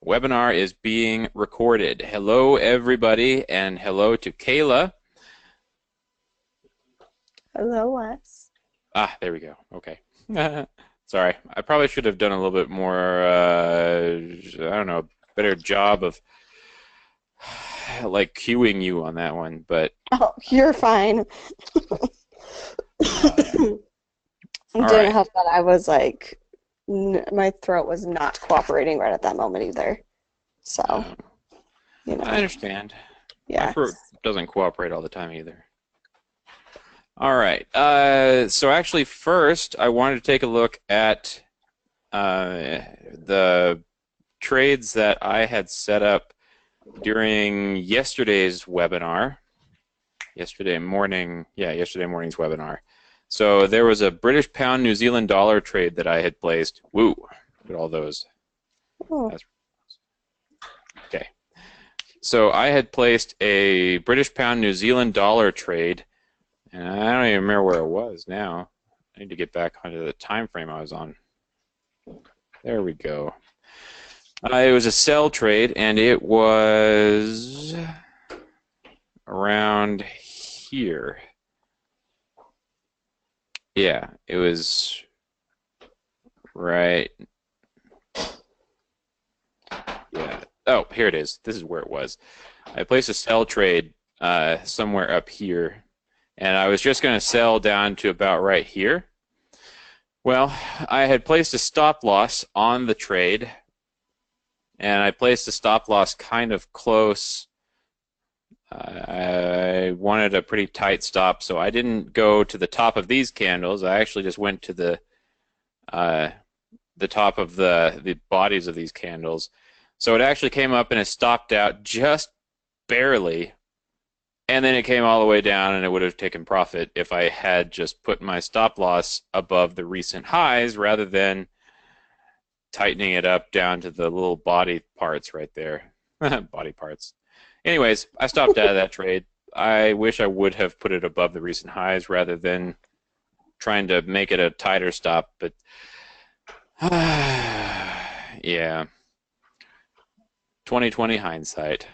webinar is being recorded. Hello, everybody, and hello to Kayla. Hello, Wes. Ah, there we go. Okay. Sorry, I probably should have done a little bit more, I don't know, better job of like cueing you on that one, but Oh, you're fine. uh, It all didn't right. help that I was like, my throat was not cooperating right at that moment either. So, Um, you I know, understand. My yeah. throat doesn't cooperate all the time either. All right. So actually, first, I wanted to take a look at the trades that I had set up during yesterday's webinar. Yesterday morning's webinar. So there was a British pound New Zealand dollar trade that I had placed. Woo! Look at all those. Oh, That's okay. So I had placed a British pound New Zealand dollar trade, and I don't even remember where it was now. I need to get back onto the time frame I was on. There we go. It was a sell trade, and it was around here. Yeah, it was right. Yeah. Oh, here it is. This is where it was. I placed a sell trade somewhere up here, and I was just going to sell down to about right here. Well, I had placed a stop loss on the trade, and I placed a stop loss kind of close. I wanted a pretty tight stop, so I didn't go to the top of these candles. I actually just went to uh, the top of the bodies of these candles. So it actually came up and it stopped out just barely, and then it came all the way down, and it would have taken profit if I had just put my stop loss above the recent highs rather than tightening it up down to the little body parts right there. Body parts. Anyways, I stopped out of that trade. I wish I would have put it above the recent highs rather than trying to make it a tighter stop, but yeah, 2020 hindsight.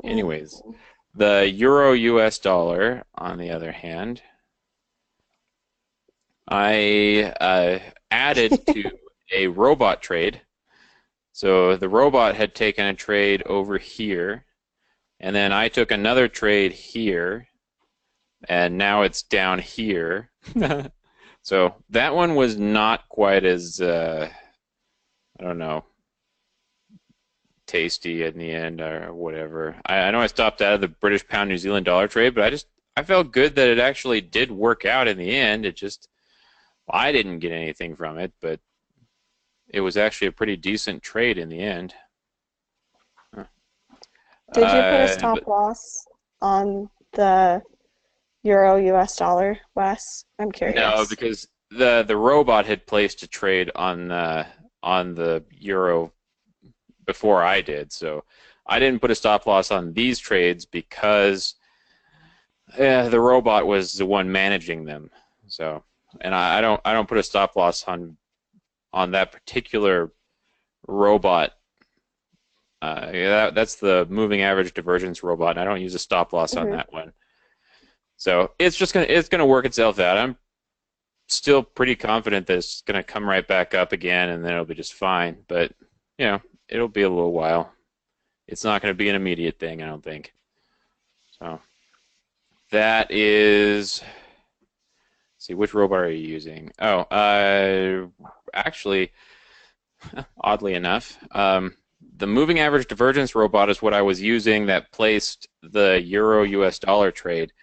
Anyways, mm. the Euro US dollar, on the other hand, I added to a robot trade. So the robot had taken a trade over here, and then I took another trade here, and now it's down here. So that one was not quite as, I don't know, tasty in the end or whatever. I know I stopped out of the British pound New Zealand dollar trade, but I felt good that it actually did work out in the end. It just, well, I didn't get anything from it, but it was actually a pretty decent trade in the end. Did you put a But stop loss on the Euro US dollar, Wes? I'm no, curious. because the robot had placed a trade on the euro before I did, so I didn't put a stop loss on these trades because the robot was the one managing them. So, and I don't put a stop loss on that particular robot. That's the moving average divergence robot, and I don't use a stop loss on Hmm. that one. So it's gonna work itself out. I'm still pretty confident that it's gonna come right back up again, and then it'll be just fine. But you know, it'll be a little while. It's not gonna be an immediate thing, I don't think. So that is. See, which robot are you using? Oh, actually, oddly enough, the moving average divergence robot is what I was using that placed the Euro US dollar trade,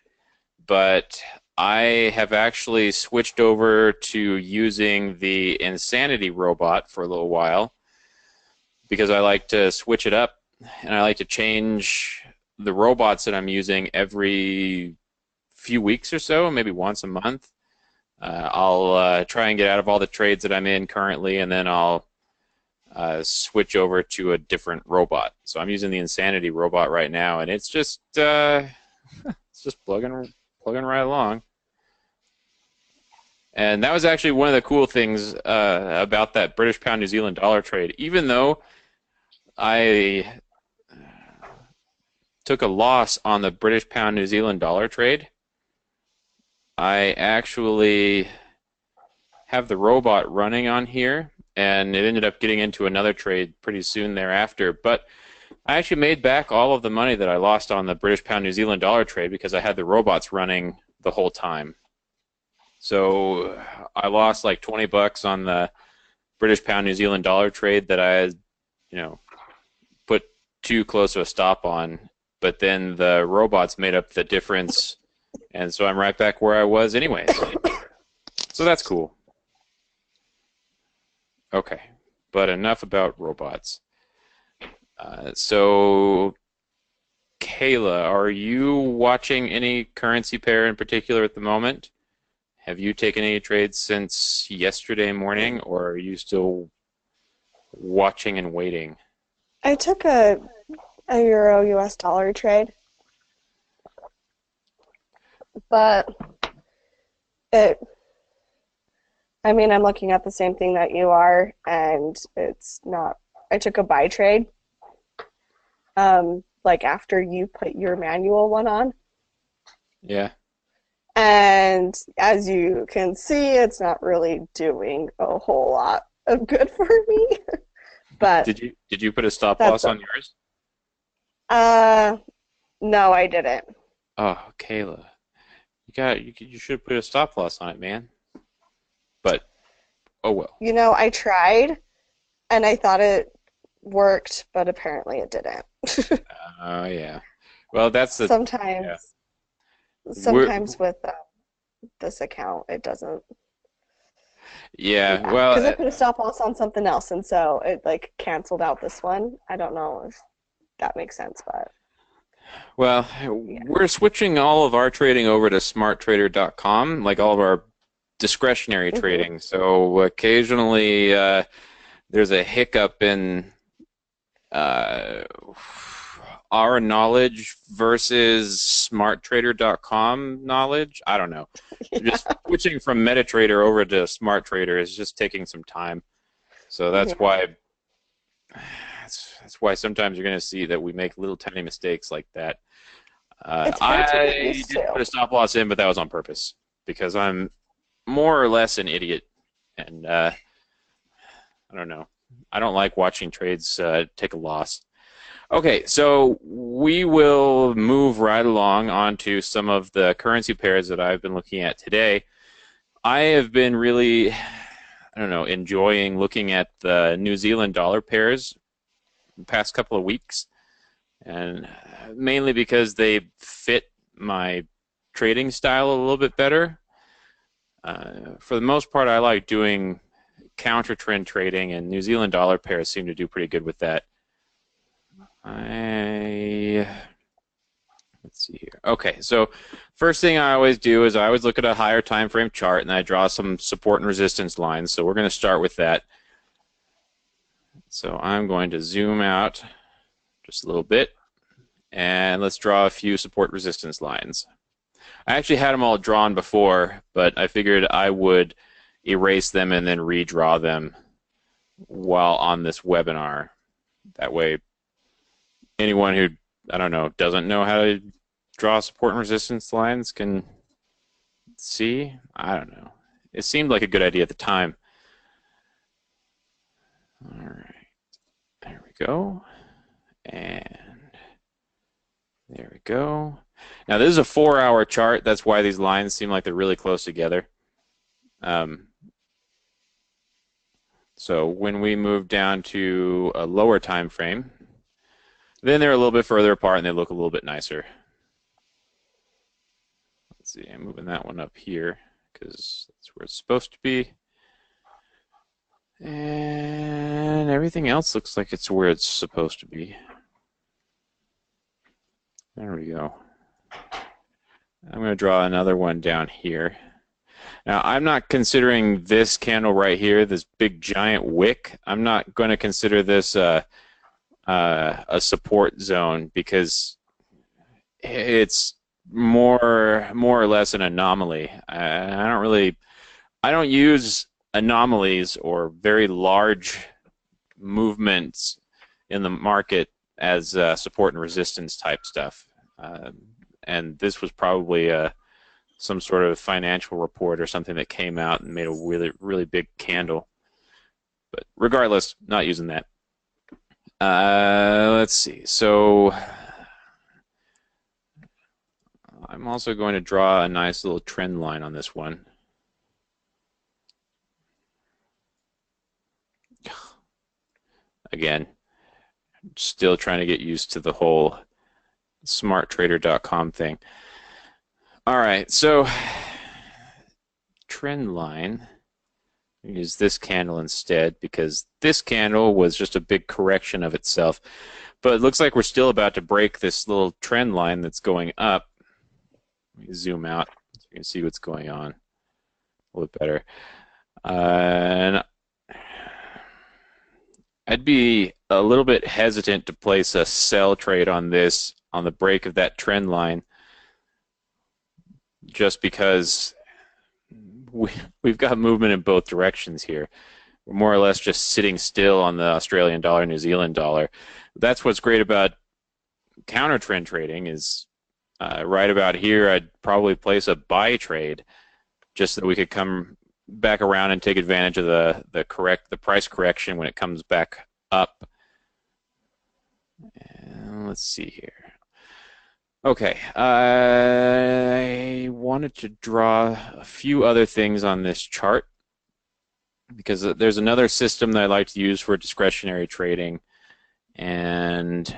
but I have actually switched over to using the Insanity robot for a little while because I like to switch it up and I like to change the robots that I'm using every few weeks or so, maybe once a month. I'll try and get out of all the trades that I'm in currently, and then I'll switch over to a different robot. So I'm using the Insanity robot right now, and it's just plugging right along. And that was actually one of the cool things about that British pound New Zealand dollar trade. Even though I took a loss on the British pound New Zealand dollar trade. I actually have the robot running on here, and it ended up getting into another trade pretty soon thereafter. But I actually made back all of the money that I lost on the British pound New Zealand dollar trade because I had the robots running the whole time. So I lost like 20 bucks on the British pound New Zealand dollar trade that I had, you know, put too close of a stop on. But then the robots made up the difference, and so I'm right back where I was anyways. So that's cool. Okay, but enough about robots. So, Kayla, are you watching any currency pair in particular at the moment? Have you taken any trades since yesterday morning, or are you still watching and waiting? I took a Euro US dollar trade, but it I mean, I'm looking at the same thing that you are, and it's not. I took a buy trade, like after you put your manual one on, Yeah. and as you can see, it's not really doing a whole lot of good for me. But Did you put a stop that's loss on yours? uh, no, I didn't. Oh, Kayla, you should put a stop loss on it, man. But oh well. You know, I tried, and I thought it worked, but apparently it didn't. Oh yeah. Well, that's the yeah. Sometimes, We're sometimes with this account, it doesn't. yeah. Yeah, Well, because I put a stop loss on something else, and so it like canceled out this one. I don't know if that makes sense, but well, yeah. we're switching all of our trading over to smarttrader.com, like all of our discretionary Hmm. trading. So occasionally there's a hiccup in uh, our knowledge versus smarttrader.com knowledge. I don't know. Just Yeah, switching from MetaTrader over to SmartTrader is just taking some time. So yeah. that's why sometimes you're going to see that we make little tiny mistakes like that. It's hard to get I used didn't to. put a stop loss in, but that was on purpose because I'm more or less an idiot, and I don't know. I don't like watching trades take a loss. Okay, so we will move right along onto some of the currency pairs that I've been looking at today. I have been really, I don't know, enjoying looking at the New Zealand dollar pairs the past couple of weeks, and mainly because they fit my trading style a little bit better. For the most part, I like doing counter trend trading, and New Zealand dollar pairs seem to do pretty good with that. I Let's see here. Okay, so first thing I always do is I always look at a higher time frame chart and I draw some support and resistance lines. So we're going to start with that. So I'm going to zoom out just a little bit and let's draw a few support resistance lines. I actually had them all drawn before, but I figured I would erase them and then redraw them while on this webinar. That way anyone who, I don't know, doesn't know how to draw support and resistance lines can see. I don't know. It seemed like a good idea at the time. All right, there we go. And there we go. Now this is a 4-hour chart. That's why these lines seem like they're really close together. Um, so when we move down to a lower time frame, then they're a little bit further apart and they look a little bit nicer. Let's see, I'm moving that one up here because that's where it's supposed to be. And everything else looks like it's where it's supposed to be. There we go. I'm going to draw another one down here. Now, I'm not considering this candle right here, this big giant wick. I'm not going to consider this a support zone because it's more or less an anomaly. I don't use anomalies or very large movements in the market as support and resistance type stuff. Uh, and this was probably some sort of financial report or something that came out and made a really, really big candle. But regardless, not using that. Let's see. So I'm also going to draw a nice little trend line on this one. Again, still trying to get used to the whole smarttrader.com thing. All right, so trend line. Use this candle instead because this candle was just a big correction of itself. But it looks like we're still about to break this little trend line that's going up. Let me zoom out so you can see what's going on a little bit better. And I'd be a little bit hesitant to place a sell trade on this on the break of that trend line just because we've got movement in both directions here. We're more or less just sitting still on the Australian dollar, New Zealand dollar. That's what's great about counter trend trading is right about here I'd probably place a buy trade just so that we could come back around and take advantage of the price correction when it comes back up. And let's see here. Okay, I wanted to draw a few other things on this chart because there's another system that I like to use for discretionary trading, and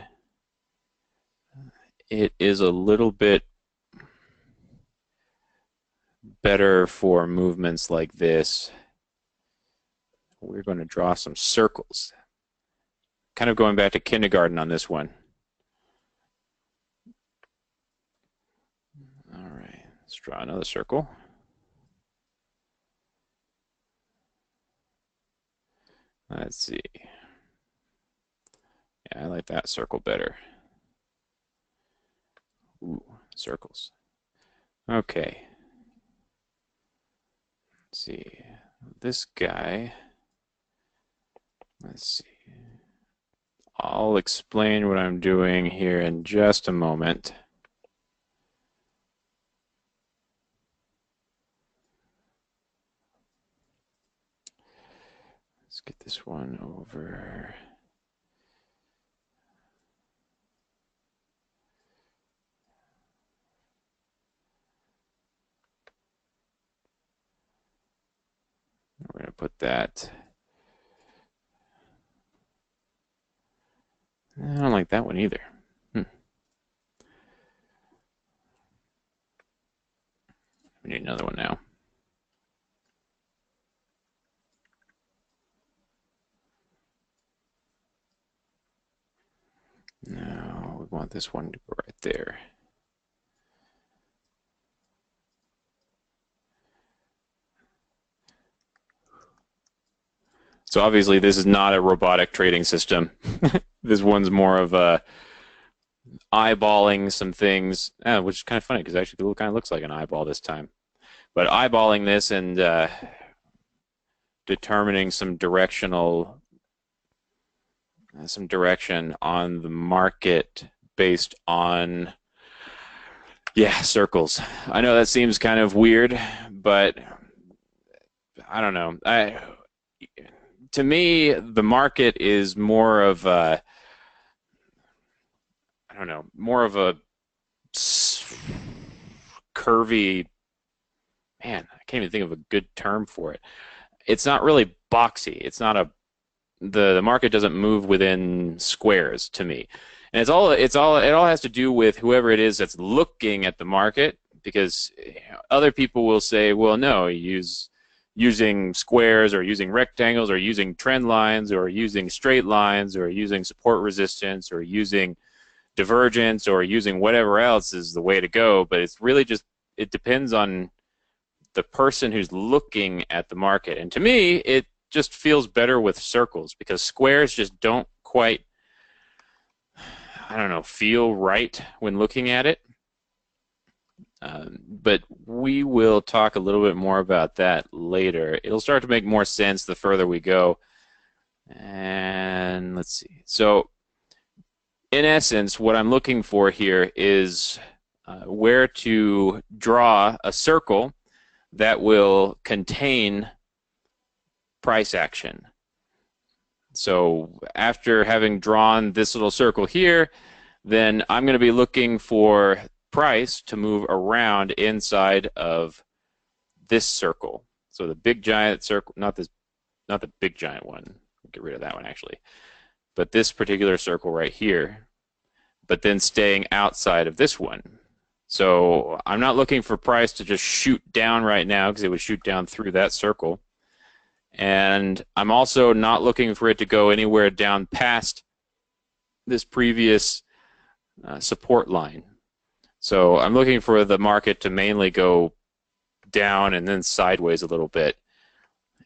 it is a little bit better for movements like this. We're going to draw some circles. Kind of going back to kindergarten on this one. All right, let's draw another circle. Let's see. Yeah, I like that circle better. Ooh, circles. Okay. Let's see. This guy. Let's see. I'll explain what I'm doing here in just a moment. Let's get this one over. We're going to put that. I don't like that one either. We need another one now. No, we want this one to go right there. So obviously this is not a robotic trading system. This one's more of a eyeballing some things, which is kind of funny because actually it kind of looks like an eyeball this time. But eyeballing this and determining some direction on the market based on, yeah, circles. I know that seems kind of weird, but I don't know. To me, the market is more of a, I don't know, more of a curvy, man, I can't even think of a good term for it. It's not really boxy. It's not a, the market doesn't move within squares to me. And it all has to do with whoever it is that's looking at the market, because other people will say, well, no, using squares or using rectangles or using trend lines or using straight lines or using support resistance or using divergence or using whatever else is the way to go. But it's really just, it depends on the person who's looking at the market. And to me, it just feels better with circles because squares just don't quite, I don't know, feel right when looking at it. But we will talk a little bit more about that later. It'll start to make more sense the further we go. And let's see. So in essence, what I'm looking for here is where to draw a circle that will contain price action. So after having drawn this little circle here, then I'm going to be looking for price to move around inside of this circle. So the big giant circle, not the big giant one. Get rid of that one actually. But this particular circle right here, but then staying outside of this one. So I'm not looking for price to just shoot down right now because it would shoot down through that circle. And I'm also not looking for it to go anywhere down past this previous support line. So I'm looking for the market to mainly go down and then sideways a little bit.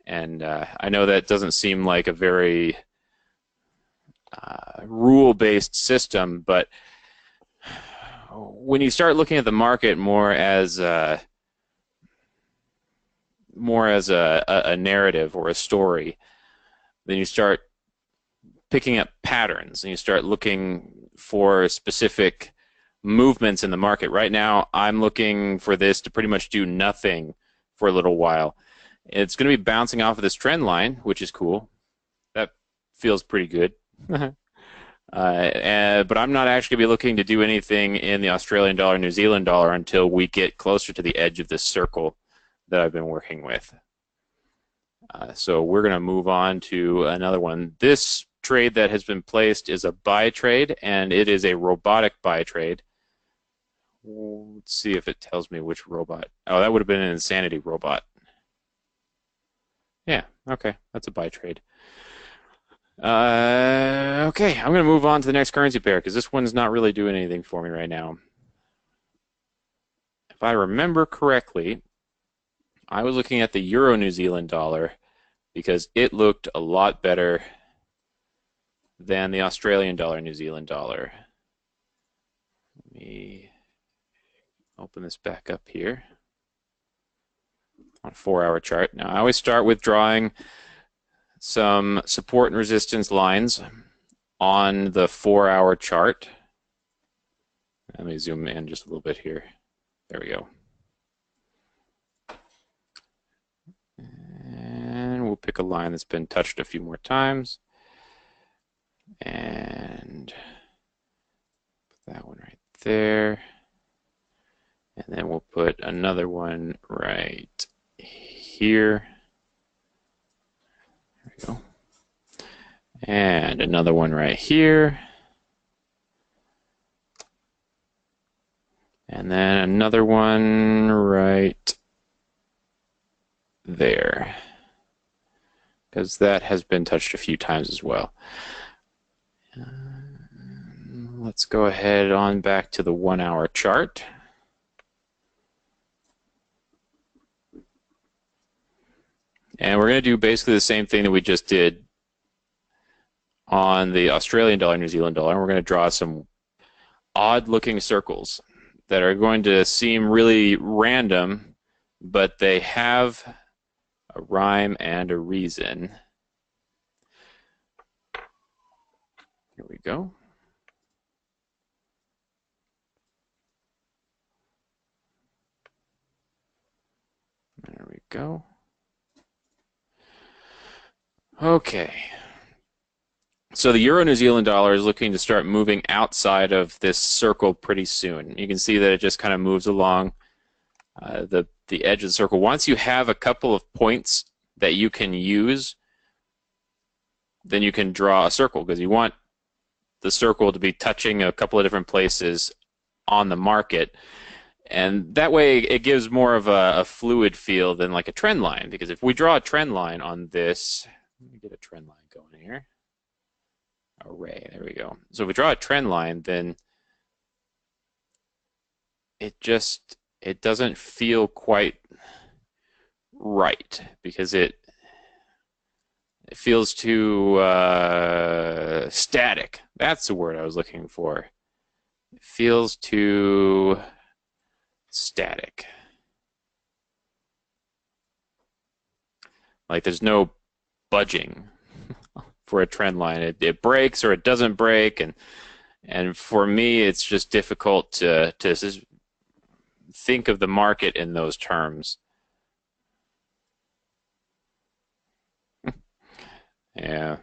And I know that doesn't seem like a very rule-based system, but when you start looking at the market more as a narrative or a story, then you start picking up patterns and you start looking for specific movements in the market. Right now, I'm looking for this to pretty much do nothing for a little while. It's going to be bouncing off of this trend line, which is cool. That feels pretty good. But I'm not actually going to be looking to do anything in the Australian dollar, New Zealand dollar until we get closer to the edge of this circle that I've been working with. So we're going to move on to another one. This trade that has been placed is a buy trade, and it is a robotic buy trade. Let's see if it tells me which robot. Oh, that would have been an Insanity robot. Yeah, okay, that's a buy trade. Okay, I'm going to move on to the next currency pair because this one's not really doing anything for me right now. If I remember correctly, I was looking at the Euro New Zealand dollar because it looked a lot better than the Australian dollar, New Zealand dollar. Let me open this back up here on a 4-hour chart. Now, I always start with drawing some support and resistance lines on the 4-hour chart. Let me zoom in just a little bit here. There we go. And we'll pick a line that's been touched a few more times. And put that one right there. And then we'll put another one right here. There we go. And another one right here. And then another one right there. Because that has been touched a few times as well. Let's go ahead on back to the 1-hour chart. And we're going to do basically the same thing that we just did on the Australian dollar, New Zealand dollar. And we're going to draw some odd-looking circles that are going to seem really random, but they have a rhyme and a reason. Here we go. There we go. Okay. So the Euro New Zealand dollar is looking to start moving outside of this circle pretty soon. You can see that it just kind of moves along the edge of the circle. Once you have a couple of points that you can use, then you can draw a circle because you want the circle to be touching a couple of different places on the market. And that way it gives more of a fluid feel than like a trend line, because if we draw a trend line on this, let me get a trend line going here. Array, there we go. So if we draw a trend line, then it doesn't feel quite right because it feels too static. That's the word I was looking for. It feels too static. Like there's no budging for a trend line. It breaks or it doesn't break, and And for me, it's just difficult to think of the market in those terms. Yeah,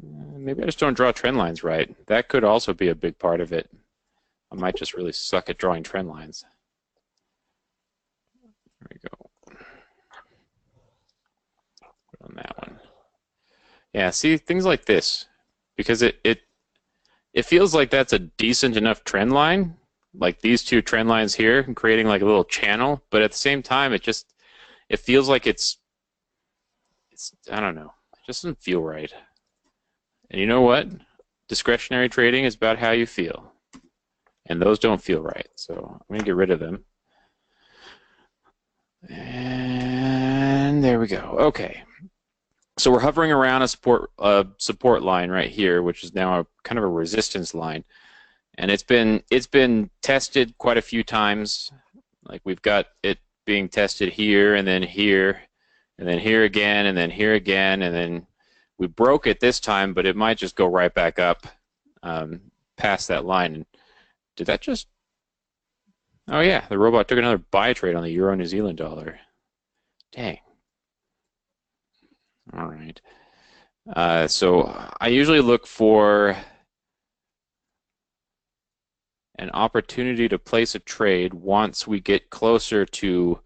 maybe I just don't draw trend lines right. That could also be a big part of it. I might just really suck at drawing trend lines. There we go. Put on that one. Yeah, see things like this, because it feels like that's a decent enough trend line, like these two trend lines here, creating like a little channel. But at the same time, it feels like it's I don't know, it just doesn't feel right. And you know what? Discretionary trading is about how you feel, and those don't feel right. So I'm gonna get rid of them. And there we go. Okay. So we're hovering around a support line right here, which is now a kind of a resistance line, and it's been tested quite a few times. Like we've got it being tested here, and then here again, and then here again, and then we broke it this time, but it might just go right back up past that line. And did that just? Oh yeah, the robot took another buy trade on the Euro New Zealand dollar. Dang. All right. So I usually look for an opportunity to place a trade once we get closer to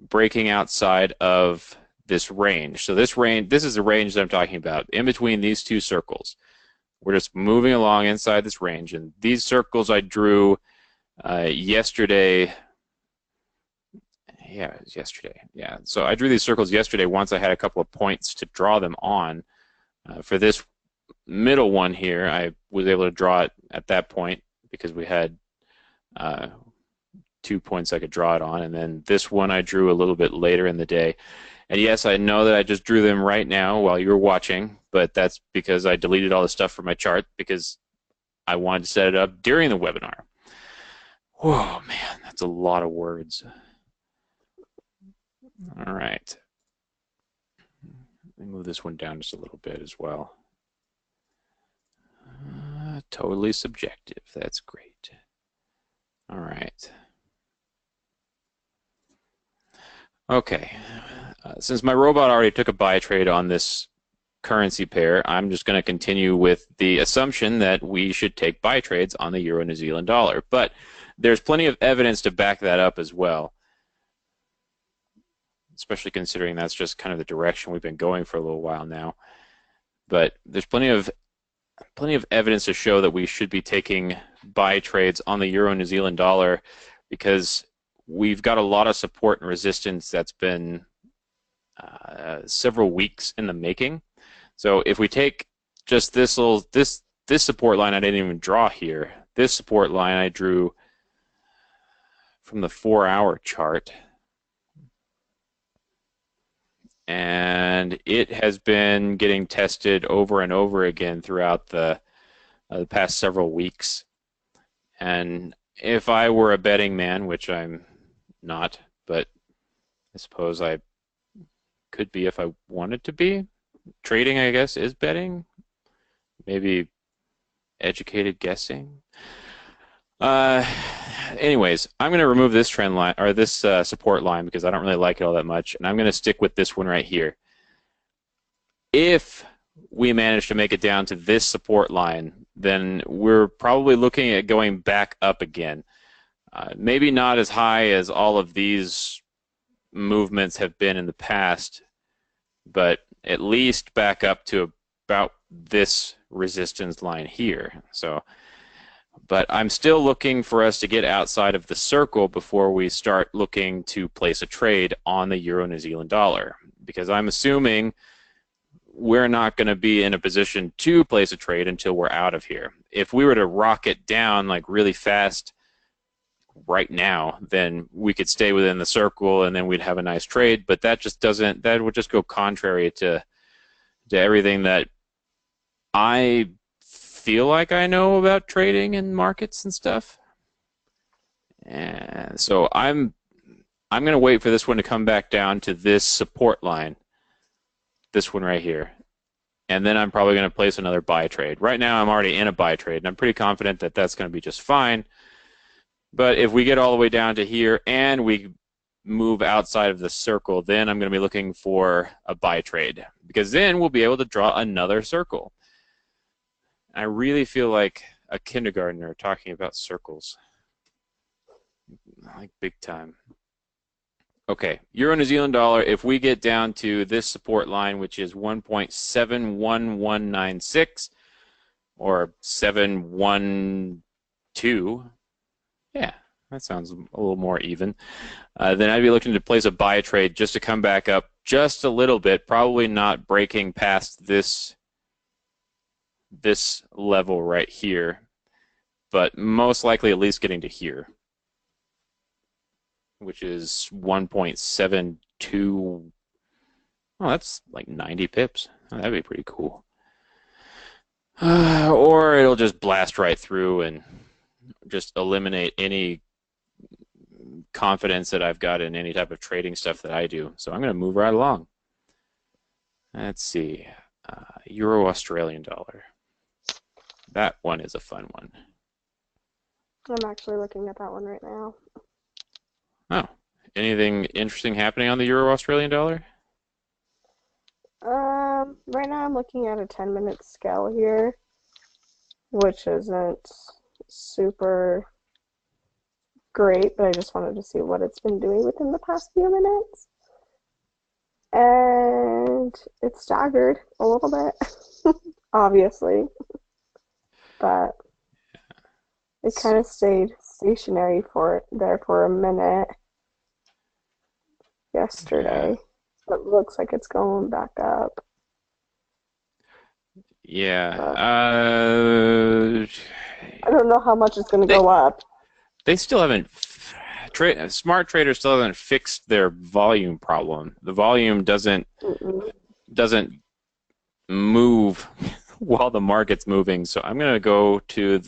breaking outside of this range. So this is the range that I'm talking about, in between these two circles. We're just moving along inside this range, and these circles I drew yesterday. Yeah, it was yesterday. Yeah, so I drew these circles yesterday once I had a couple of points to draw them on. For this middle one here, I was able to draw it at that point because we had 2 points I could draw it on, and then this one I drew a little bit later in the day. And yes, I know that I just drew them right now while you were watching, but that's because I deleted all the stuff from my chart because I wanted to set it up during the webinar. Whoa, man, that's a lot of words. All right. Let me move this one down just a little bit as well. Totally subjective. That's great. All right. Okay. Since my robot already took a buy trade on this currency pair, I'm just going to continue with the assumption that we should take buy trades on the Euro New Zealand dollar. But there's plenty of evidence to back that up as well, especially considering that's just kind of the direction we've been going for a little while now. But there's plenty of evidence to show that we should be taking buy trades on the Euro New Zealand dollar because we've got a lot of support and resistance that's been several weeks in the making. So if we take just this support line I didn't even draw here. This support line I drew from the 4-hour chart. And it has been getting tested over and over again throughout the past several weeks. And if I were a betting man, which I'm not, but I suppose I could be if I wanted to be. Trading, I guess, is betting. Maybe educated guessing. Anyways, I'm going to remove this trend line or this support line because I don't really like it all that much, and I'm going to stick with this one right here. If we manage to make it down to this support line, then we're probably looking at going back up again. Maybe not as high as all of these movements have been in the past, but at least back up to about this resistance line here. So, but I'm still looking for us to get outside of the circle before we start looking to place a trade on the Euro New Zealand dollar, because I'm assuming we're not going to be in a position to place a trade until we're out of here. If we were to rocket down like really fast right now, then we could stay within the circle and then we'd have a nice trade, but that just doesn't, that would just go contrary to everything that I feel like I know about trading and markets and stuff. And so I'm going to wait for this one to come back down to this support line, this one right here. and then I'm probably going to place another buy trade. Right now, I'm already in a buy trade, and I'm pretty confident that that's going to be just fine. But if we get all the way down to here and we move outside of the circle, then I'm going to be looking for a buy trade, because then we'll be able to draw another circle. I really feel like a kindergartner talking about circles, like big time. Okay, Euro New Zealand dollar, if we get down to this support line, which is 1.71196 or 712, yeah, that sounds a little more even, then I'd be looking to place a buy trade just to come back up just a little bit, probably not breaking past this level right here, but most likely at least getting to here, which is 1.72. Oh, that's like 90 pips. Oh, that'd be pretty cool. Or it'll just blast right through and just eliminate any confidence that I've got in any type of trading stuff that I do. So I'm going to move right along. Let's see. Euro Australian dollar. That one is a fun one. I'm actually looking at that one right now. Oh, anything interesting happening on the Euro Australian dollar? Right now I'm looking at a 10-minute scale here, which isn't super great, but I just wanted to see what it's been doing within the past few minutes. And it's staggered a little bit, obviously, but it kind of stayed stationary there for a minute yesterday. It looks like it's going back up. Yeah. I don't know how much it's going to go up. They still haven't. Smart traders still haven't fixed their volume problem. The volume doesn't move while the market's moving. So I'm gonna go to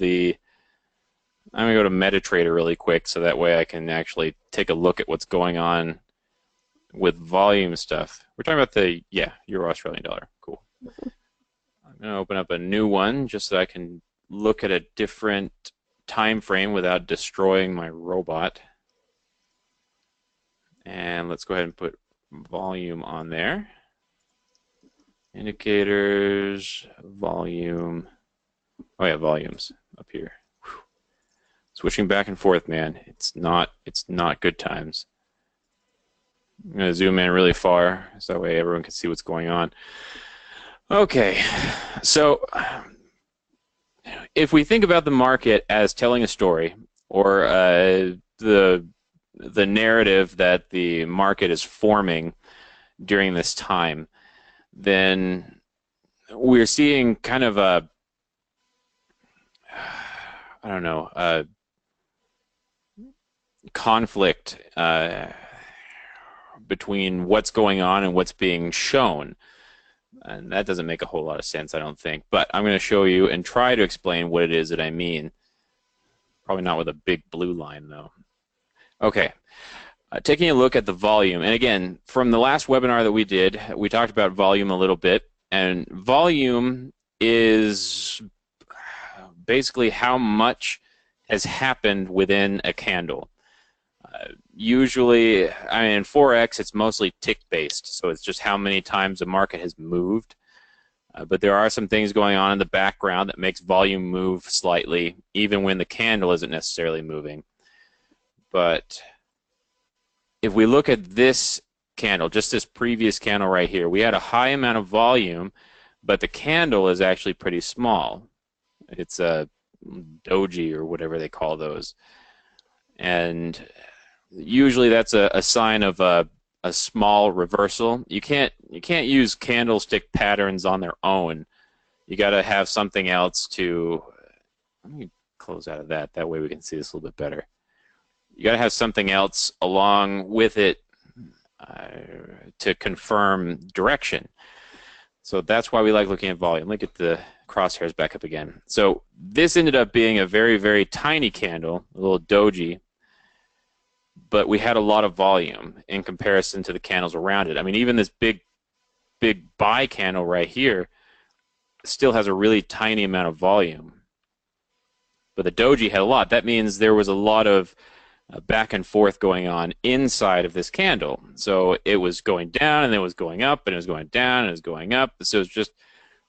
MetaTrader really quick, so that way I can actually take a look at what's going on with volume stuff. We're talking about the Euro Australian dollar. Cool. I'm gonna open up a new one just so I can look at a different time frame without destroying my robot. And let's go ahead and put volume on there. Indicators, volume. Oh yeah, volumes up here. Whew. Switching back and forth, man. It's not good times. I'm gonna zoom in really far so that way everyone can see what's going on. Okay, so if we think about the market as telling a story, or the narrative that the market is forming during this time, then we're seeing kind of a, I don't know, a conflict between what's going on and what's being shown. And that doesn't make a whole lot of sense, I don't think. But I'm going to show you and try to explain what it is that I mean. Probably not with a big blue line, though. Okay. Taking a look at the volume. And again, from the last webinar that we did, we talked about volume a little bit. And volume is basically how much has happened within a candle. Usually, I mean, in Forex, it's mostly tick-based, so it's just how many times the market has moved. But there are some things going on in the background that makes volume move slightly, even when the candle isn't necessarily moving. But if we look at this candle, just this previous candle right here, we had a high amount of volume, but the candle is actually pretty small. It's a doji or whatever they call those. And usually that's a sign of a small reversal. You can't use candlestick patterns on their own. You got to have something else to. Let me close out of that. That way we can see this a little bit better. You got to have something else along with it to confirm direction. So that's why we like looking at volume. Look at the crosshairs back up again. So this ended up being a very, very tiny candle, a little doji, but we had a lot of volume in comparison to the candles around it. I mean, even this big buy candle right here, still has a really tiny amount of volume. But the doji had a lot. That means there was a lot of back and forth going on inside of this candle. So it was going down and then it was going up and it was going down and it was going up. So it was just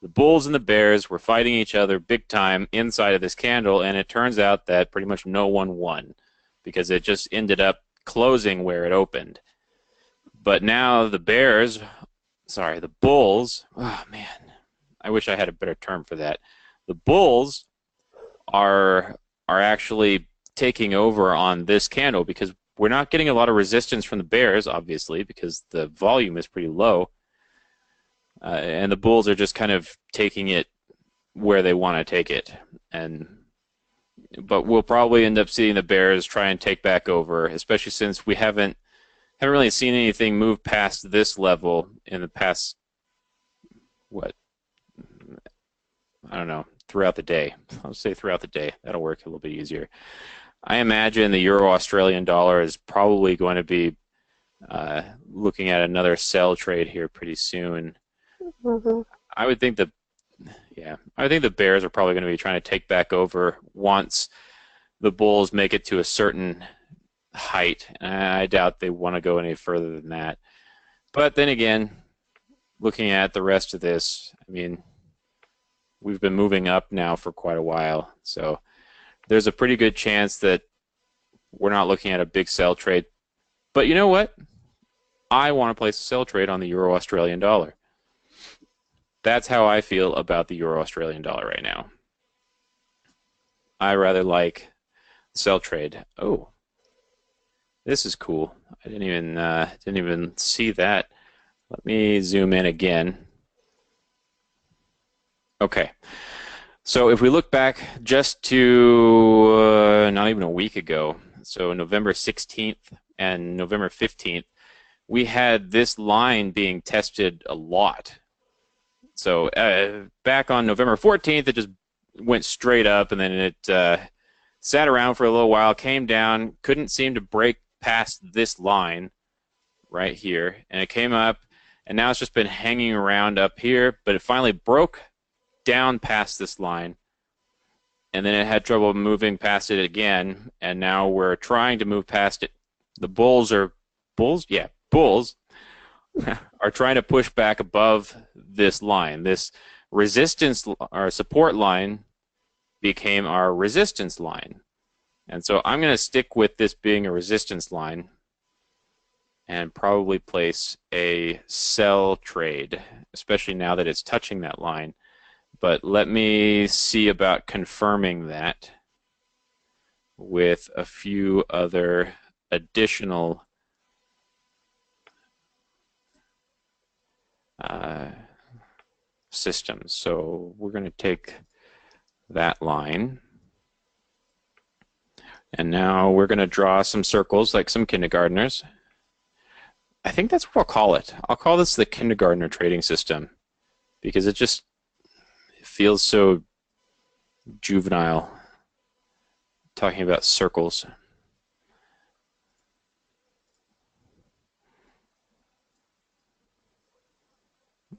the bulls and the bears were fighting each other big time inside of this candle, and it turns out that pretty much no one won because it just ended up closing where it opened. But now the bulls, oh man, I wish I had a better term for that. The bulls are actually taking over on this candle because we're not getting a lot of resistance from the bears, obviously, because the volume is pretty low. And the bulls are just kind of taking it where they want to take it. But we'll probably end up seeing the bears try and take back over, especially since we haven't really seen anything move past this level in the past, what, I don't know, throughout the day. I'll say throughout the day. That'll work a little bit easier. I imagine the Euro Australian dollar is probably going to be looking at another sell trade here pretty soon. Mm-hmm. I would think the bears are probably going to be trying to take back over once the bulls make it to a certain height. I doubt they want to go any further than that. But then again, looking at the rest of this, I mean, we've been moving up now for quite a while, so there's a pretty good chance that we're not looking at a big sell trade. But you know what? I want to place a sell trade on the Euro Australian dollar. That's how I feel about the Euro Australian dollar right now. I rather like sell trade. Oh, this is cool. I didn't even see that. Let me zoom in again. Okay. So if we look back just to not even a week ago, so November 16th and November 15th, we had this line being tested a lot. So back on November 14th, it just went straight up, and then it sat around for a little while, came down, couldn't seem to break past this line right here, and it came up, and now it's just been hanging around up here, but it finally broke down past this line, and then it had trouble moving past it again, and now we're trying to move past it. The bulls are are trying to push back above this line. This resistance or support line became our resistance line. And so I'm going to stick with this being a resistance line and probably place a sell trade, especially now that it's touching that line. But let me see about confirming that with a few other additional systems. So we're going to take that line, and now we're going to draw some circles like some kindergartners. I think that's what I'll call it. I'll call this the kindergartner trading system because it just feels so juvenile talking about circles.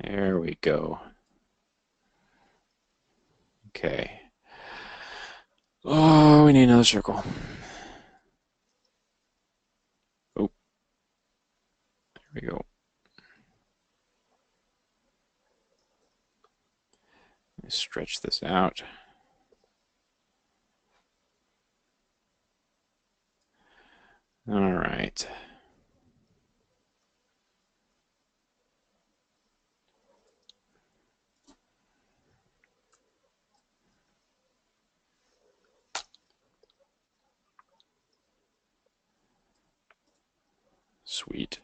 There we go. Okay. Oh, we need another circle. Oh, there we go. Let me stretch this out. All right. Sweet.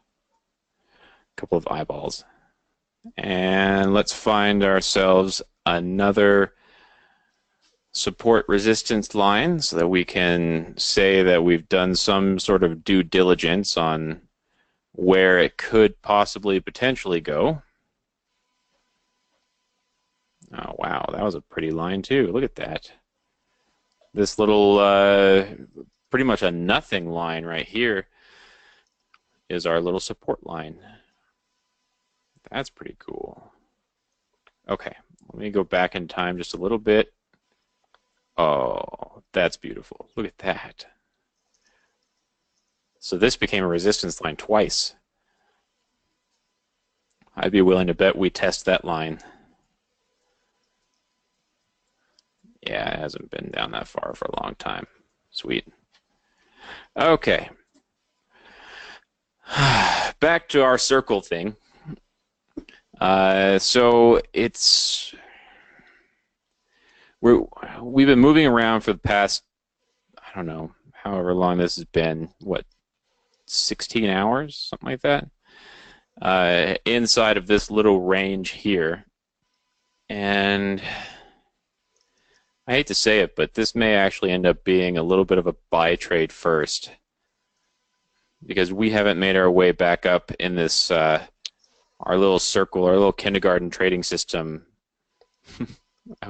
Couple of eyeballs. And let's find ourselves another support resistance line so that we can say that we've done some sort of due diligence on where it could possibly potentially go. Oh, wow, that was a pretty line too. Look at that. This little, pretty much a nothing line right here is our little support line. That's pretty cool. Okay, Let me go back in time just a little bit. Oh, that's beautiful. Look at that. So this became a resistance line twice. I'd be willing to bet we test that line. Yeah, it hasn't been down that far for a long time. Sweet. Okay. Back to our circle thing. So we've been moving around for the past, I don't know, however long this has been, what, 16 hours, something like that, inside of this little range here. And I hate to say it, but this may actually end up being a little bit of a buy trade first, because we haven't made our way back up in this our little circle, our little kindergarten trading system.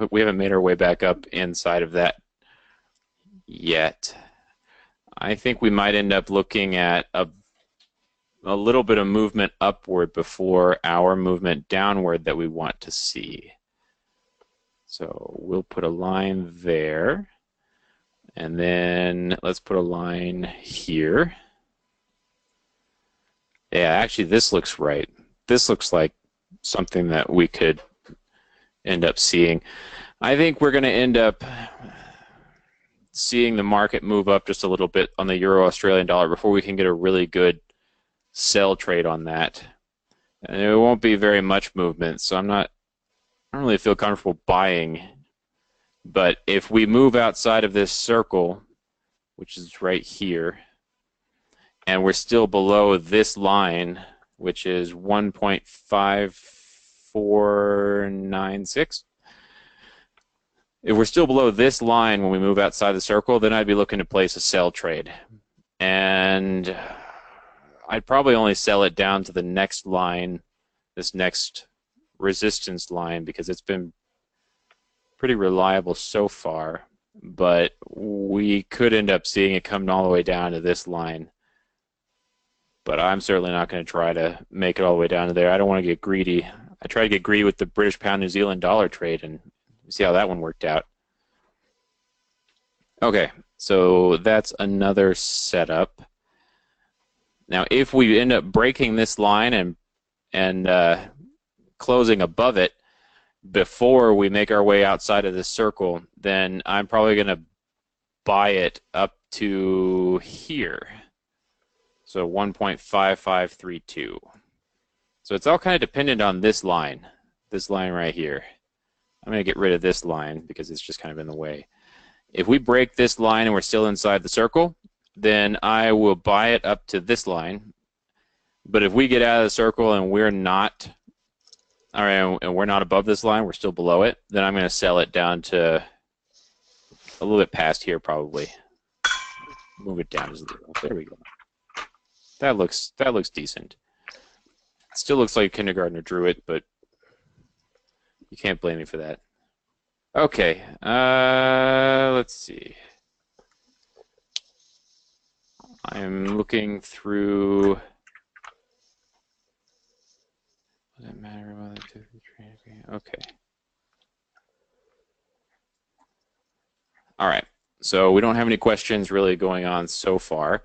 We haven't made our way back up inside of that yet. I think we might end up looking at a little bit of movement upward before our movement downward that we want to see. So we'll put a line there, and then let's put a line here. Yeah, actually this looks right. This looks like something that we could end up seeing. I think we're going to end up seeing the market move up just a little bit on the Euro Australian dollar before we can get a really good sell trade on that. And it won't be very much movement, so I don't really feel comfortable buying. But if we move outside of this circle, which is right here, and we're still below this line, which is 1.5496. If we're still below this line when we move outside the circle, then I'd be looking to place a sell trade. And I'd probably only sell it down to the next line, this next resistance line, because it's been pretty reliable so far. But we could end up seeing it come all the way down to this line. But I'm certainly not going to try to make it all the way down to there. I don't want to get greedy. I tried to get greedy with the British pound New Zealand dollar trade, and see how that one worked out. Okay, so that's another setup. Now, if we end up breaking this line and closing above it before we make our way outside of this circle, then I'm probably going to buy it up to here. So 1.5532. So it's all kind of dependent on this line right here. I'm going to get rid of this line because it's just kind of in the way. If we break this line and we're still inside the circle, then I will buy it up to this line. But if we get out of the circle and we're not, and we're not above this line, we're still below it, then I'm going to sell it down to a little bit past here probably. Move it down just a little. There we go. That looks decent. It still looks like a kindergartner drew it, but you can't blame me for that. Okay, let's see. I'm looking through. Does it matter whether okay. All right. So we don't have any questions really going on so far.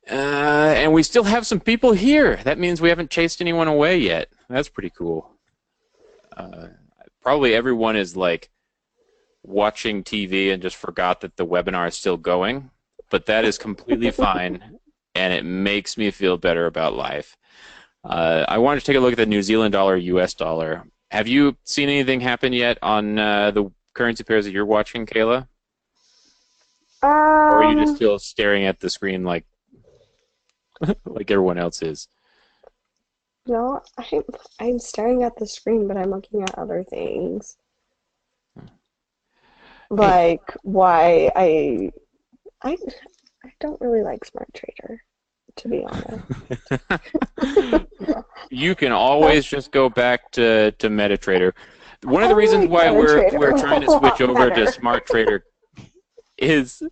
And we still have some people here. That means we haven't chased anyone away yet. That's pretty cool. Probably everyone is like watching TV and just forgot that the webinar is still going, but that is completely fine, and it makes me feel better about life. I wanted to take a look at the New Zealand dollar, US dollar. Have you seen anything happen yet on the currency pairs that you're watching, Kayla? Or are you just still staring at the screen like like everyone else is? No, I'm staring at the screen, but I'm looking at other things. Like why I don't really like Smart Trader, to be honest. You can always just go back to MetaTrader. One of the reasons why we're trying to switch over to Smart Trader is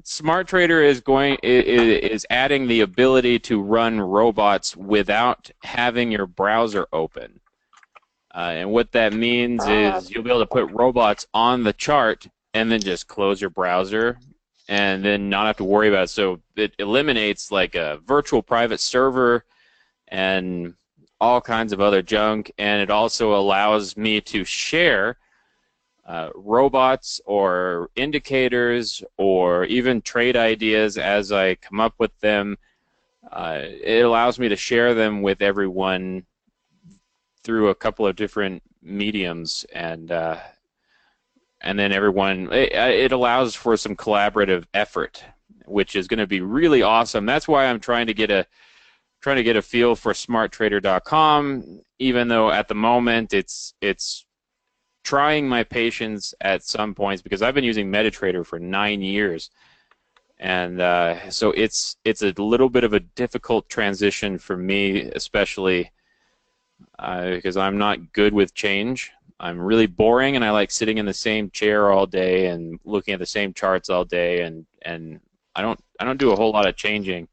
Smart Trader is adding the ability to run robots without having your browser open. And what that means Ah, is you'll be able to put robots on the chart and then just close your browser and then not have to worry about it. So it eliminates like a virtual private server and all kinds of other junk. And it also allows me to share robots or indicators or even trade ideas as I come up with them. It allows me to share them with everyone through a couple of different mediums, and then everyone it allows for some collaborative effort, which is going to be really awesome. That's why I'm trying to get a feel for smarttrader.com, even though at the moment it's trying my patience at some points because I've been using MetaTrader for 9 years, and so it's a little bit of a difficult transition for me, especially because I'm not good with change. I'm really boring, and I like sitting in the same chair all day and looking at the same charts all day, and I don't do a whole lot of changing.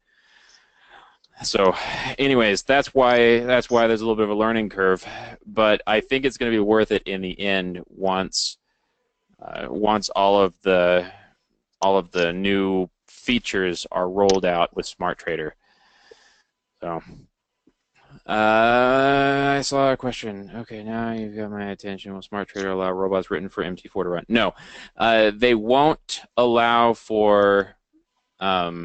So, anyways, that's why there's a little bit of a learning curve, but I think it's going to be worth it in the end once all of the new features are rolled out with Smart Trader. So. I saw a question. Okay, now you've got my attention. Will Smart Trader allow robots written for MT4 to run? No, they won't allow for. Yeah,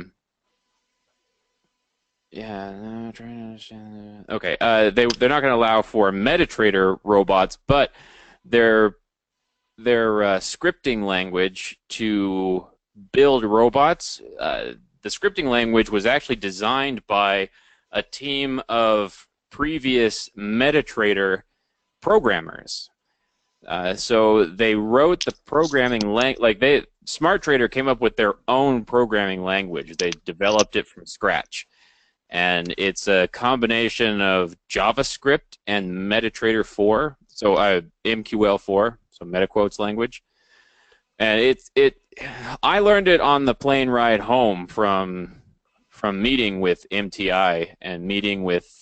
no, trying to understand. Okay, they're not going to allow for MetaTrader robots, but their scripting language to build robots. The scripting language was actually designed by a team of previous MetaTrader programmers. So they wrote the programming Smart Trader came up with their own programming language. They developed it from scratch, and it's a combination of JavaScript and MetaTrader 4, so MQL4, so MetaQuotes language, and I learned it on the plane ride home from meeting with MTI and meeting with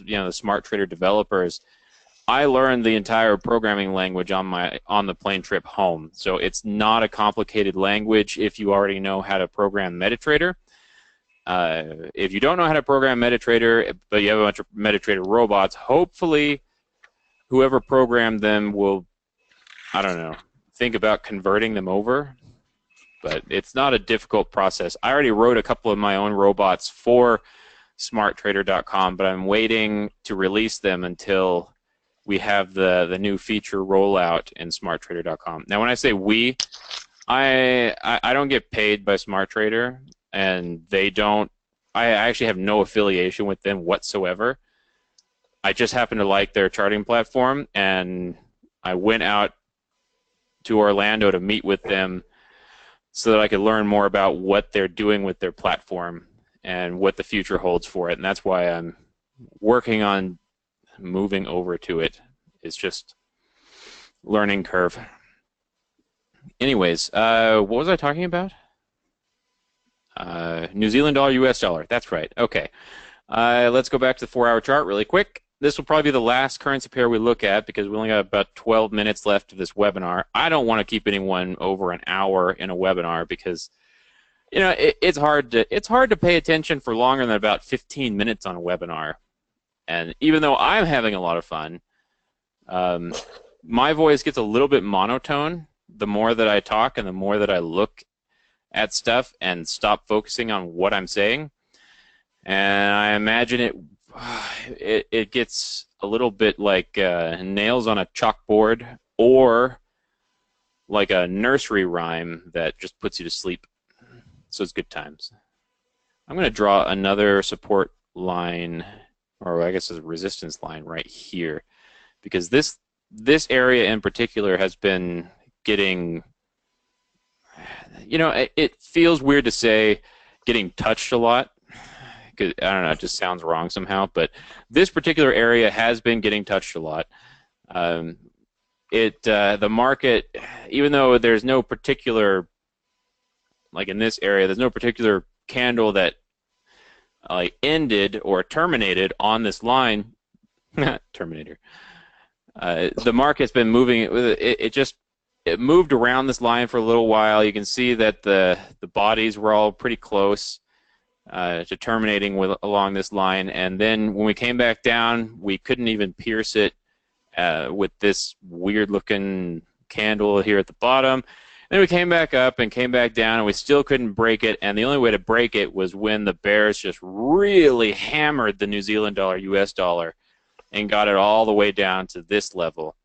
the Smart Trader developers. I learned the entire programming language on the plane trip home. So it's not a complicated language if you already know how to program MetaTrader. If you don't know how to program MetaTrader, but you have a bunch of MetaTrader robots, hopefully whoever programmed them will, I don't know, think about converting them over. But it's not a difficult process. I already wrote a couple of my own robots for smarttrader.com, but I'm waiting to release them until we have the new feature rollout in smarttrader.com. Now, when I say we, I don't get paid by SmartTrader, and they don't. I actually have no affiliation with them whatsoever. I just happen to like their charting platform, and I went out to Orlando to meet with them so that I could learn more about what they're doing with their platform and what the future holds for it. And that's why I'm working on moving over to it. It's just learning curve. Anyways, what was I talking about? New Zealand dollar, US dollar. That's right. Okay. Let's go back to the 4-hour chart really quick. This will probably be the last currency pair we look at because we only got about 12 minutes left of this webinar. I don't want to keep anyone over an hour in a webinar because it's hard to pay attention for longer than about 15 minutes on a webinar. And even though I'm having a lot of fun, my voice gets a little bit monotone the more that I talk and the more that I look at stuff and stop focusing on what I'm saying. And I imagine it gets a little bit like nails on a chalkboard or like a nursery rhyme that just puts you to sleep. So it's good times. I'm going to draw another support line, or I guess it's a resistance line right here, because this area in particular has been getting, it feels weird to say getting touched a lot. I don't know, it just sounds wrong somehow, but this particular area has been getting touched a lot. The market, even though there's no particular, like in this area, there's no particular candle that ended or terminated on this line, Terminator. The market's been moving. It moved around this line for a little while. You can see that the bodies were all pretty close to terminating along this line, and then when we came back down, we couldn't even pierce it with this weird-looking candle here at the bottom. Then we came back up and came back down, and we still couldn't break it. And the only way to break it was when the bears just really hammered the New Zealand dollar, U.S. dollar, and got it all the way down to this level.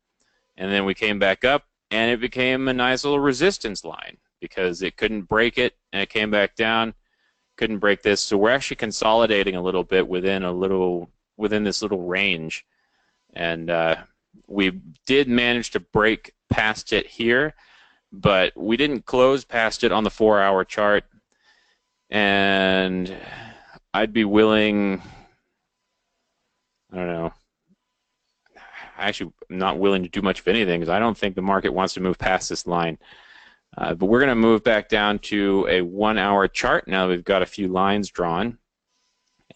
And then we came back up, and it became a nice little resistance line because it couldn't break it, and it came back down, couldn't break this. So we're actually consolidating a little bit within this little range, and we did manage to break past it here, but we didn't close past it on the 4-hour chart. And I'd be willing, I don't know, actually I'm not willing to do much of anything because I don't think the market wants to move past this line. But we're going to move back down to a 1-hour chart. Now we've got a few lines drawn,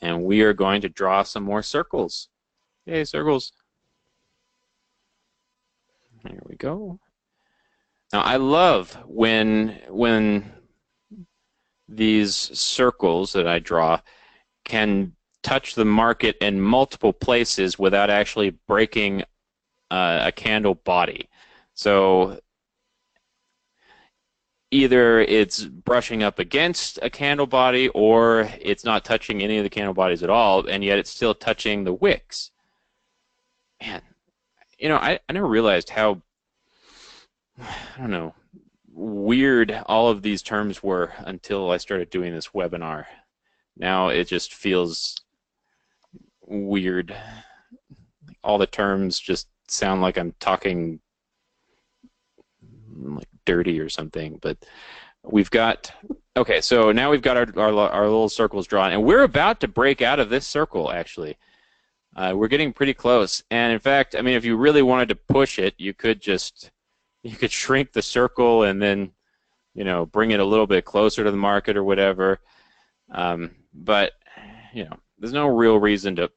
and we are going to draw some more circles. Yay, circles. Here we go. Now I love when these circles that I draw can touch the market in multiple places without actually breaking a candle body. So either it's brushing up against a candle body or it's not touching any of the candle bodies at all, and yet it's still touching the wicks. Man, you know, I never realized how, I don't know, weird all of these terms were until I started doing this webinar. Now it just feels weird. All the terms just sound like I'm talking like dirty or something. But we've got, okay, so now we've got our little circles drawn, and we're about to break out of this circle, actually. We're getting pretty close. And in fact, I mean, if you really wanted to push it, you could shrink the circle and then, you know, bring it a little bit closer to the market or whatever. But, you know, there's no real reason to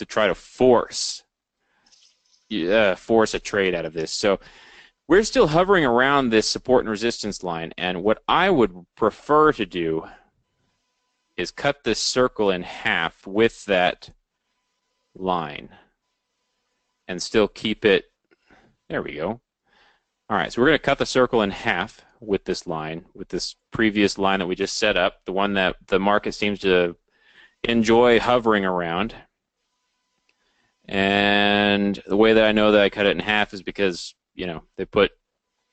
try to force a trade out of this. So we're still hovering around this support and resistance line, and what I would prefer to do is cut this circle in half with that line and still keep it. There we go. All right, so we're going to cut the circle in half with this line, with this previous line that we just set up, the one that the market seems to enjoy hovering around. And the way that I know that I cut it in half is because, you know, they put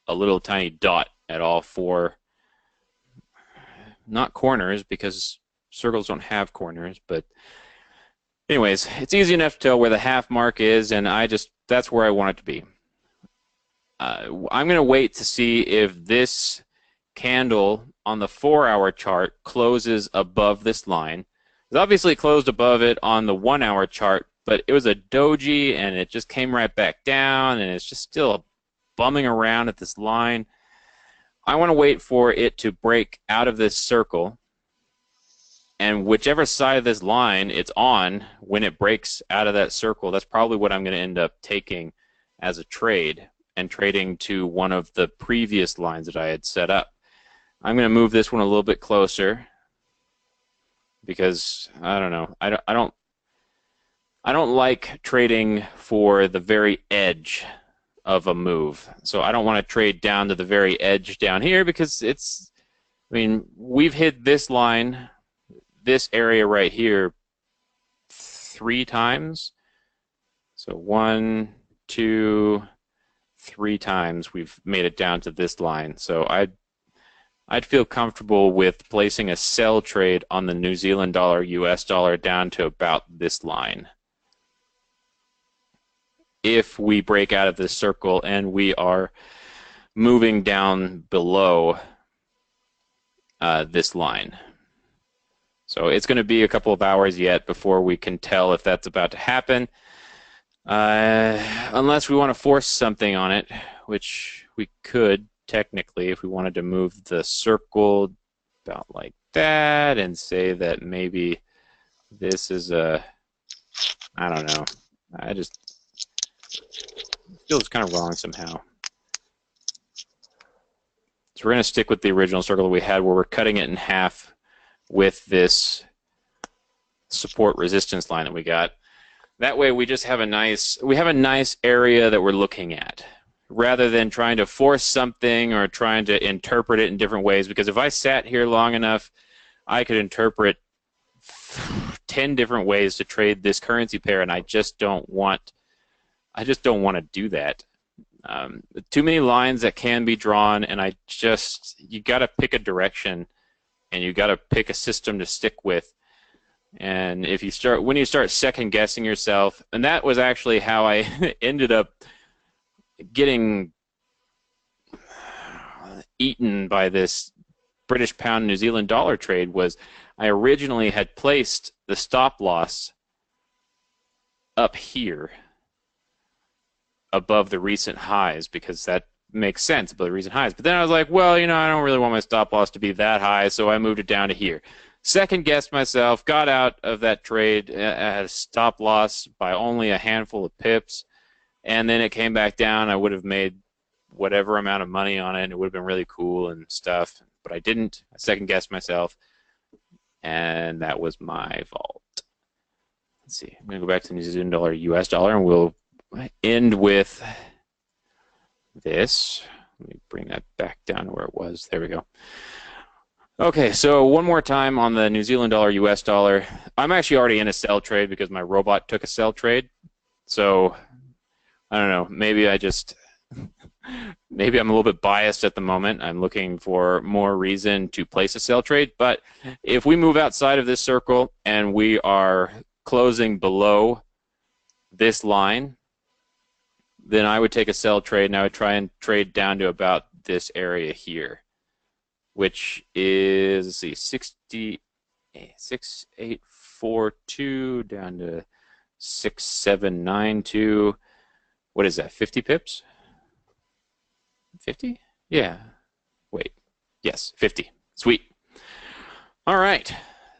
a little tiny dot at all four, not corners, because circles don't have corners, but anyways, it's easy enough to tell where the half mark is, and that's where I want it to be. I'm going to wait to see if this candle on the 4-hour chart closes above this line. It's obviously closed above it on the 1-hour chart, but it was a doji, and it just came right back down, and it's just still bumming around at this line. I want to wait for it to break out of this circle, and whichever side of this line it's on when it breaks out of that circle, that's probably what I'm going to end up taking as a trade and trading to one of the previous lines that I had set up. I'm going to move this one a little bit closer because I don't know. I don't like trading for the very edge of a move. So I don't want to trade down to the very edge down here because it's, I mean, we've hit this line, this area right here 3 times. So 1, 2, 3 times we've made it down to this line. So I'd feel comfortable with placing a sell trade on the New Zealand dollar, US dollar down to about this line. If we break out of this circle and we are moving down below this line. So it's going to be a couple of hours yet before we can tell if that's about to happen. Unless we want to force something on it, which we could technically if we wanted to move the circle about like that and say that maybe this is a, I don't know, It feels kind of wrong somehow. So we're going to stick with the original circle that we had where we're cutting it in half with this support resistance line that we got. That way we just have a nice area that we're looking at rather than trying to force something or trying to interpret it in different ways, because if I sat here long enough, I could interpret 10 different ways to trade this currency pair, and I just don't want to do that. Too many lines that can be drawn, and you got to pick a direction and you got to pick a system to stick with. And when you start second guessing yourself, and that was actually how I ended up getting eaten by this British pound New Zealand dollar trade, was I originally had placed the stop loss up here above the recent highs because that makes sense above the recent highs. But then I was like, well, I don't really want my stop loss to be that high, so I moved it down to here. Second guessed myself, got out of that trade at a stop loss by only a handful of pips, and then it came back down. I would have made whatever amount of money on it, and it would have been really cool and stuff, but I didn't. I second guessed myself, and that was my fault. Let's see. I'm going to go back to New Zealand dollar, US dollar, and we'll end with this. Let me bring that back down to where it was. There we go. Okay, so one more time on the New Zealand dollar, US dollar. I'm actually already in a sell trade because my robot took a sell trade. So, I don't know, maybe I'm a little bit biased at the moment. I'm looking for more reason to place a sell trade. But if we move outside of this circle and we are closing below this line, then I would take a sell trade, and I would try and trade down to about this area here, which is, let's see, 6842 down to 6792. What is that, 50 pips? 50? Yeah. Wait. Yes, 50. Sweet. All right.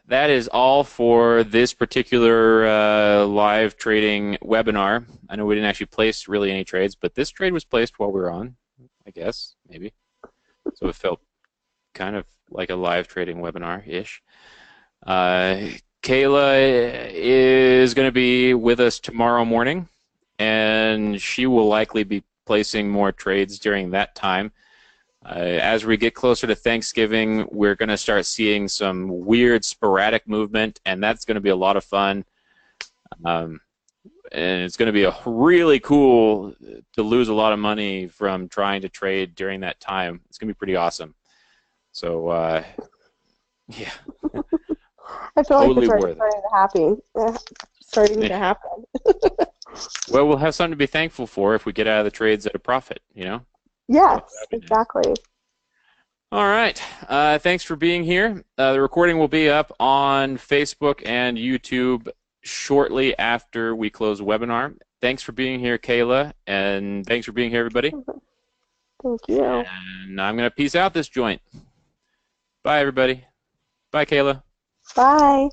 That is all for this particular live trading webinar. I know we didn't actually place really any trades, but this trade was placed while we were on, I guess, maybe. So it felt kind of like a live trading webinar-ish. Kayla is going to be with us tomorrow morning, and she will likely be placing more trades during that time. As we get closer to Thanksgiving, we're going to start seeing some weird sporadic movement, and that's going to be a lot of fun. And it's going to be really cool to lose a lot of money from trying to trade during that time. It's going to be pretty awesome. So, yeah. I feel totally like worth it's already starting to happen. Well, we'll have something to be thankful for if we get out of the trades at a profit, Yes, exactly. All right. Thanks for being here. The recording will be up on Facebook and YouTube shortly after we close the webinar. Thanks for being here, Kayla, and thanks for being here, everybody. Thank you. And I'm going to peace out this joint. Bye, everybody. Bye, Kayla. Bye.